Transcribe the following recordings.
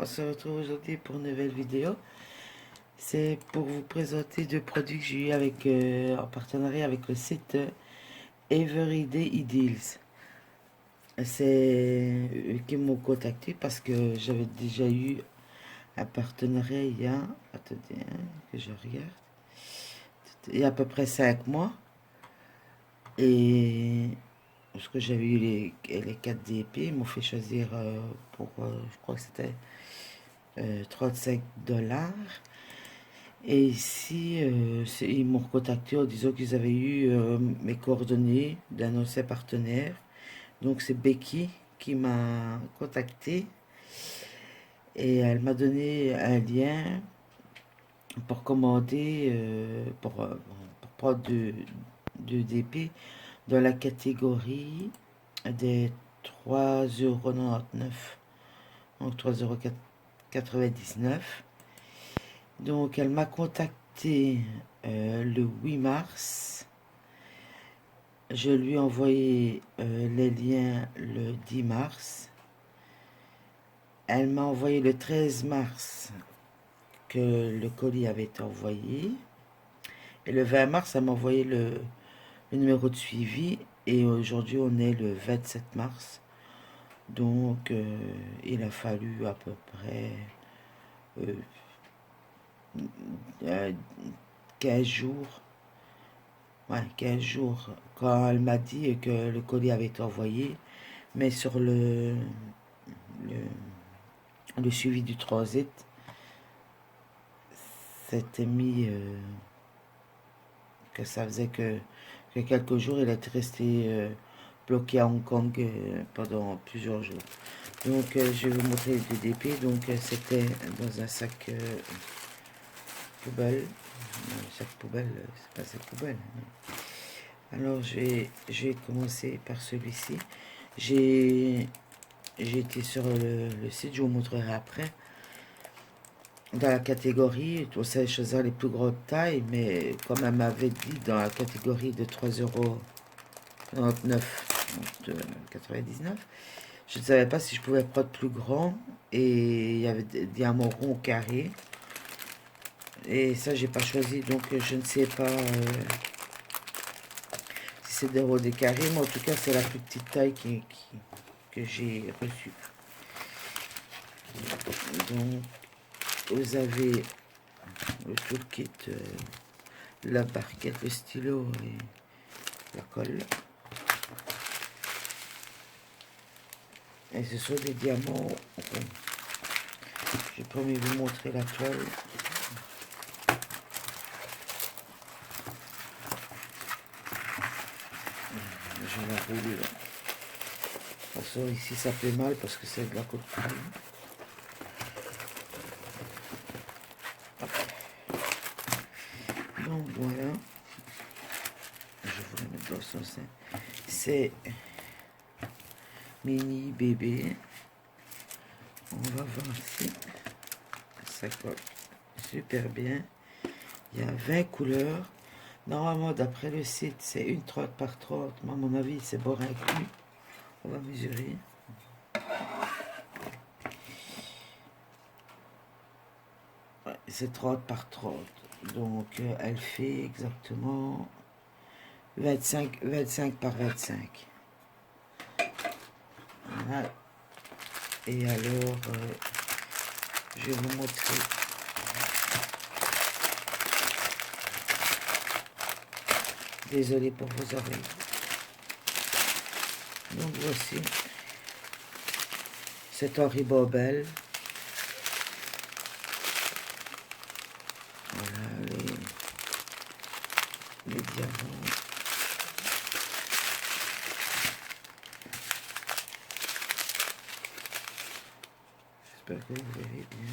On se retrouve aujourd'hui pour une nouvelle vidéo. C'est pour vous présenter deux produits que j'ai eu avec, en partenariat avec le site Everyday Ideals. C'est eux qui m'ont contacté parce que j'avais déjà eu un partenariat il y a, attendez, hein, que je regarde, il y a à peu près 5 mois. Et parce que j'avais eu les 4 DP, ils m'ont fait choisir pour, je crois que c'était 35 $. Et ici, ils m'ont contacté en disant qu'ils avaient eu mes coordonnées d'un ancien partenaire. Donc c'est Becky qui m'a contacté et elle m'a donné un lien pour commander, pour prendre de DP dans la catégorie des 3,99 €. Donc 3,99 €. Donc elle m'a contacté le 8 mars. Je lui ai envoyé les liens le 10 mars. Elle m'a envoyé le 13 mars que le colis avait été envoyé. Et le 20 mars, elle m'a envoyé le numéro de suivi. Et aujourd'hui, on est le 27 mars. Donc, il a fallu à peu près 15 jours. Ouais, 15 jours quand elle m'a dit que le colis avait été envoyé. Mais sur le suivi du transit, c'était mis que ça faisait que quelques jours, il était resté bloqué à Hong Kong pendant plusieurs jours. Donc, je vais vous montrer le DP. Donc, c'était dans un sac poubelle. Sac poubelle, c'est pas un sac poubelle. Alors, je vais commencer par celui-ci. J'ai été sur le site, je vous montrerai après. Dans la catégorie, on sait choisir les plus grandes tailles, mais comme elle m'avait dit, dans la catégorie de 3,99 €, je ne savais pas si je pouvais prendre plus grand. Et il y avait des diamants ronds au carré. Et ça, j'ai pas choisi, donc je ne sais pas si c'est des ronds des carrés, mais en tout cas, c'est la plus petite taille que j'ai reçue. Donc, vous avez le toolkit, la barquette, le stylo et la colle. Et ce sont des diamants. J'ai promis de vous montrer la toile. Je la roule là. De toute façon, ici ça fait mal parce que c'est de la côte coulée. Donc voilà. Je vais vous la mettre dans son sein. C'est mini bébé. On va voir si ça colle super bien. Il y a 20 couleurs. Normalement, d'après le site, c'est une 30 par 30. Mais à mon avis, c'est bord inclus. On va mesurer. Ouais, c'est 30 par 30. Donc, elle fait exactement 25 par 25. Voilà. Et alors, je vais vous montrer. Désolé pour vos oreilles. Donc voici. C'est Henri Bobel. Voilà les diamants. J'espère que vous verrez bien.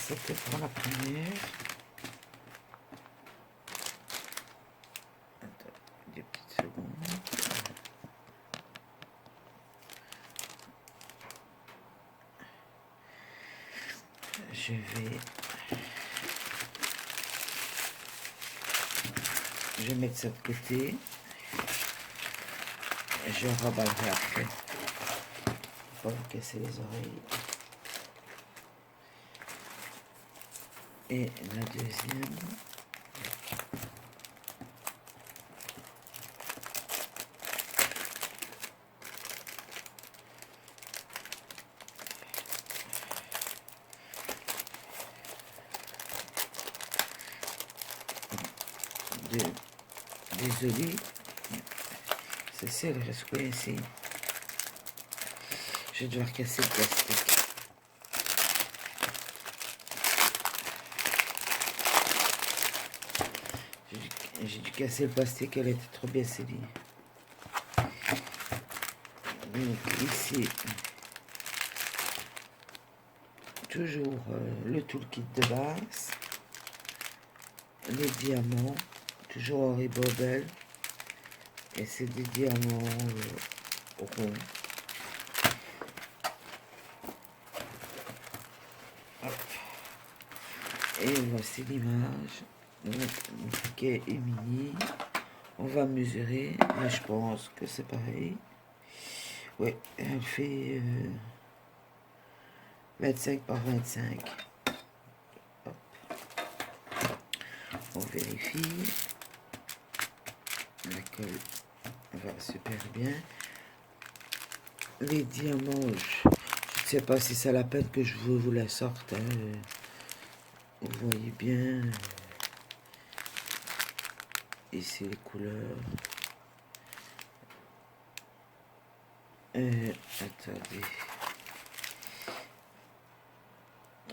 C'était pour la première. Attends, des petites secondes. Je vais mettre ça de côté. je remballerai après. Pas me casser les oreilles. Et la deuxième. Désolé, ceci elle reste coincée. Je vais devoir casser le plastique. J'ai dû casser le plastique, elle était trop bien scellée. Donc ici, toujours le toolkit de base, les diamants, toujours Ori Bobel, et c'est des diamants ronds. Hop. Et voici l'image. Donc, Mickey et Minnie. On va mesurer, mais je pense que c'est pareil. Ouais, elle fait 25 par 25. Hop. On vérifie. La colle va super bien. Les diamants, je ne sais pas si c'est la peine que je vous la sorte. Hein. Vous voyez bien. Ici les couleurs. Attendez.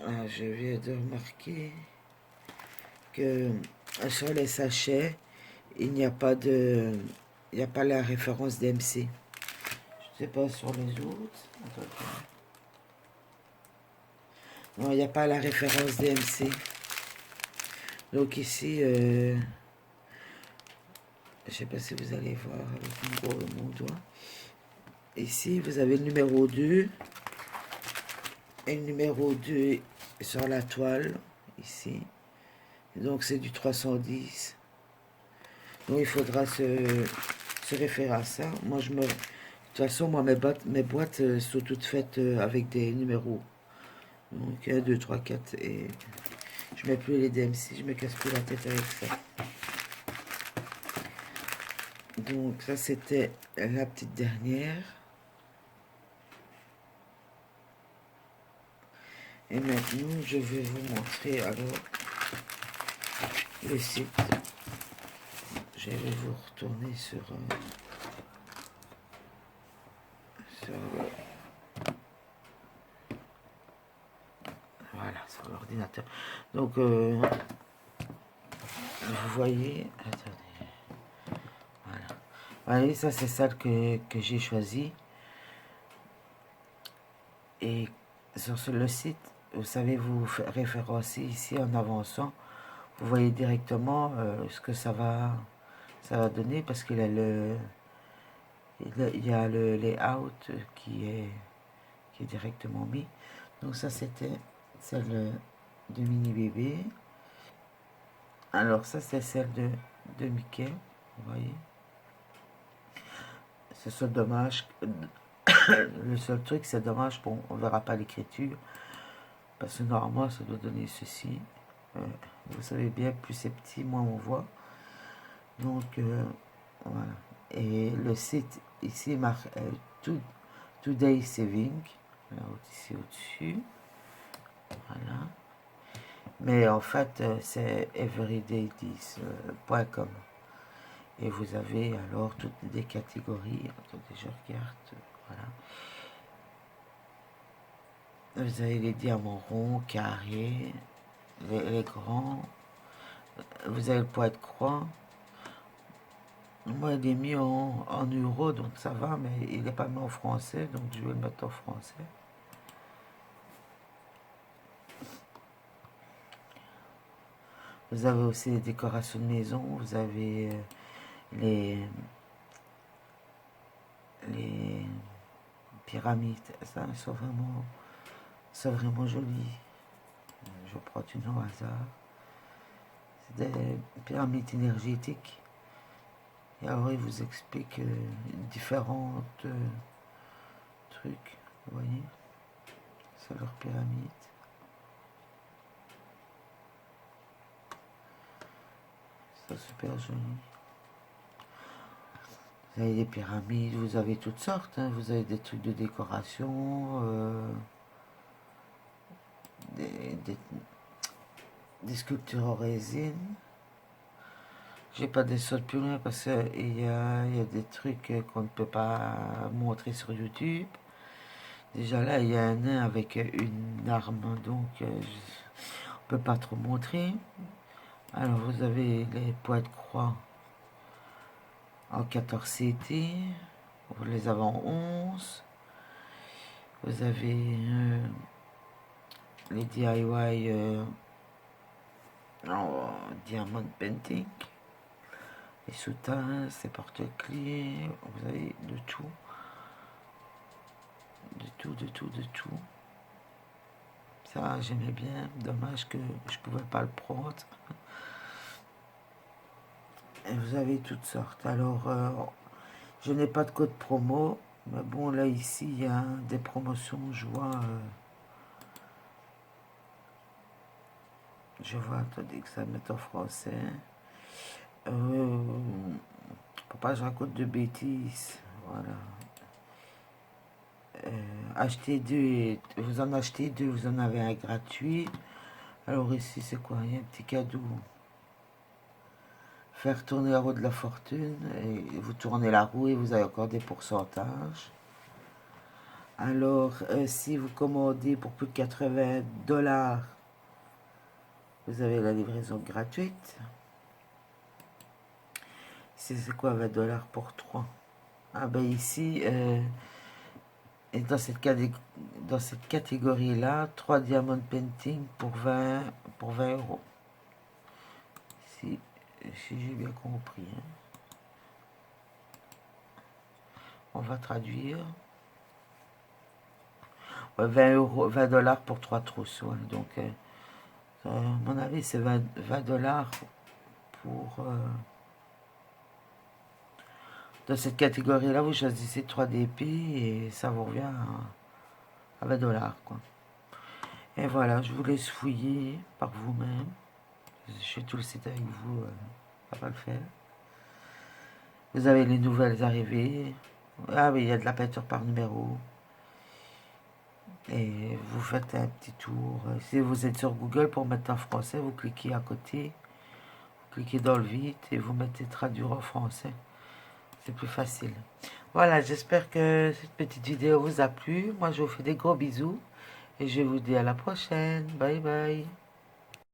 Ah, je viens de remarquer que sur les sachets, il n'y a pas la référence DMC. Je sais pas sur les autres. Attendez. Non, il n'y a pas la référence DMC. Donc ici, je sais pas si vous allez voir avec mon doigt. Ici, vous avez le numéro 2 et le numéro 2 sur la toile, ici. Donc c'est du 310. Donc il faudra se référer à ça. Moi, de toute façon, moi, mes boîtes sont toutes faites avec des numéros. Donc 1, 2, 3, 4 et je mets plus les DMC, je me casse plus la tête avec ça. Donc ça c'était la petite dernière. Et maintenant je vais vous montrer alors le site. Je vais vous retourner sur voilà, sur l'ordinateur. Donc vous voyez, attendez. Voilà. Vous voyez, ça c'est celle que j'ai choisie. Et sur le site, vous savez vous référencer ici en avançant. Vous voyez directement ce que ça va donner parce qu'il a il y a le layout qui est directement mis. Donc ça c'était celle de Mini Bébé. Alors ça c'est celle de Mickey, vous voyez. C'est seul dommage. Le seul truc c'est dommage, bon, on verra pas l'écriture parce que normalement ça doit donner ceci. Vous savez bien, plus c'est petit, moins on voit. Donc voilà. Et le site ici marque Today Saving, là ici au-dessus. Voilà. Mais en fait, c'est everyday10.com. Et vous avez alors toutes les catégories. Attendez, je regarde. Voilà. Vous avez les diamants ronds, carrés, les grands. Vous avez le poids de croix. Moi, il est mis en euros, donc ça va, mais il n'est pas mis en français, donc je vais le mettre en français. Vous avez aussi les décorations de maison, vous avez les pyramides, ça, sont vraiment jolies. Je prends une au hasard. C'est des pyramides énergétiques. Et alors, il vous explique différents trucs. Vous voyez, c'est leur pyramide. C'est super joli. Vous avez des pyramides, vous avez toutes sortes. Hein. Vous avez des trucs de décoration, des, des, des sculptures en résine. J'ai pas descendu plus loin parce qu'il y a des trucs qu'on ne peut pas montrer sur YouTube. Déjà là, il y a un nain avec une arme, donc on peut pas trop montrer. Alors vous avez les poids de croix en 14 CT, vous les avez en 11. Vous avez les DIY en diamond painting, les soutains, ces porte-clés, vous avez de tout. De tout. Ça, j'aimais bien. Dommage que je pouvais pas le prendre. Et vous avez toutes sortes. Alors, je n'ai pas de code promo. Mais bon, là, ici, il y a des promotions. Je vois, attendez que ça mette en français. Pour pas que je raconte de bêtises. Voilà. Acheter deux, vous en achetez deux, vous en avez un gratuit. Alors ici, c'est quoi? Il y a un petit cadeau. Faire tourner la roue de la fortune. Et vous tournez la roue et vous avez encore des pourcentages. Alors, si vous commandez pour plus de 80$, vous avez la livraison gratuite. C'est quoi 20$ pour 3? Ah ben ici, et dans cette catégorie-là, 3 diamond painting pour 20 €. Si j'ai bien compris. Hein. On va traduire. Ouais, 20$ pour 3 trousses. Ouais. Donc, à mon avis, c'est 20$ pour... dans cette catégorie-là, vous choisissez 3 DP et ça vous revient à 20$. Quoi. Et voilà, je vous laisse fouiller par vous-même. Je fais tout le site avec vous, ça va le faire. Vous avez les nouvelles arrivées. Ah oui, il y a de la peinture par numéro. Et vous faites un petit tour. Si vous êtes sur Google pour mettre en français, vous cliquez à côté. Vous cliquez dans le vide et vous mettez traduire en français. C'est plus facile. Voilà, j'espère que cette petite vidéo vous a plu. Moi, je vous fais des gros bisous. Et je vous dis à la prochaine. Bye bye.